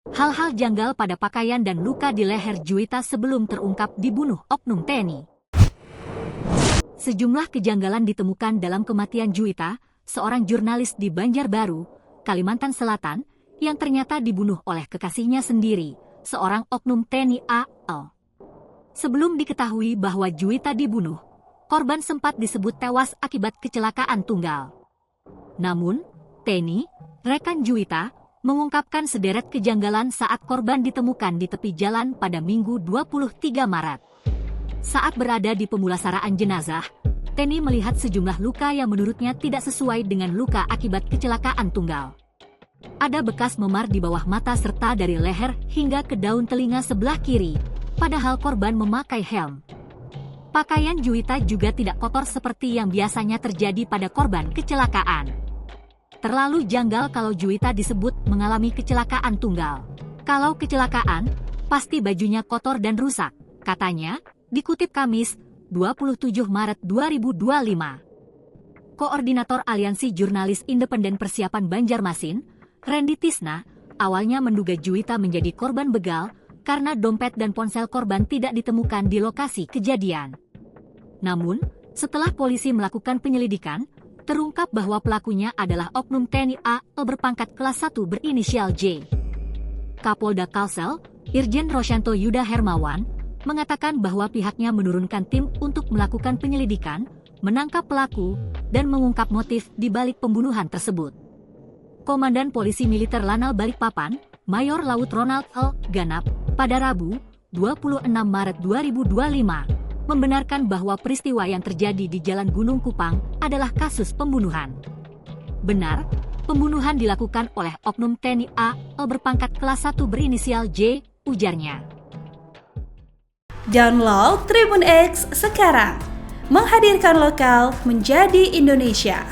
Hal-hal janggal pada pakaian dan luka di leher Juwita sebelum terungkap dibunuh oknum TNI. Sejumlah kejanggalan ditemukan dalam kematian Juwita, seorang jurnalis di Banjarbaru, Kalimantan Selatan, yang ternyata dibunuh oleh kekasihnya sendiri, seorang oknum TNI AL. Sebelum diketahui bahwa Juwita dibunuh, korban sempat disebut tewas akibat kecelakaan tunggal. Namun, TNI, rekan Juwita, mengungkapkan sederet kejanggalan saat korban ditemukan di tepi jalan pada Minggu 23 Maret. Saat berada di pemulasaraan jenazah, TNI melihat sejumlah luka yang menurutnya tidak sesuai dengan luka akibat kecelakaan tunggal. Ada bekas memar di bawah mata serta dari leher hingga ke daun telinga sebelah kiri, padahal korban memakai helm. Pakaian Juwita juga tidak kotor seperti yang biasanya terjadi pada korban kecelakaan. Terlalu janggal kalau Juwita disebut mengalami kecelakaan tunggal. Kalau kecelakaan, pasti bajunya kotor dan rusak, katanya, dikutip Kamis, 27 Maret 2025. Koordinator Aliansi Jurnalis Independen Persiapan Banjarmasin, Randy Tisna, awalnya menduga Juwita menjadi korban begal karena dompet dan ponsel korban tidak ditemukan di lokasi kejadian. Namun, setelah polisi melakukan penyelidikan, terungkap bahwa pelakunya adalah oknum TNI AL berpangkat kelas 1 berinisial J. Kapolda Kalsel, Irjen Rosyanto Yuda Hermawan, mengatakan bahwa pihaknya menurunkan tim untuk melakukan penyelidikan, menangkap pelaku, dan mengungkap motif di balik pembunuhan tersebut. Komandan Polisi Militer Lanal Balikpapan, Mayor Laut Ronald L. Ganap, pada Rabu, 26 Maret 2025, membenarkan bahwa peristiwa yang terjadi di Jalan Gunung Kupang adalah kasus pembunuhan. Benar, pembunuhan dilakukan oleh oknum TNI AL berpangkat kelas 1 berinisial J, ujarnya. Download Tribun X sekarang, menghadirkan lokal menjadi Indonesia.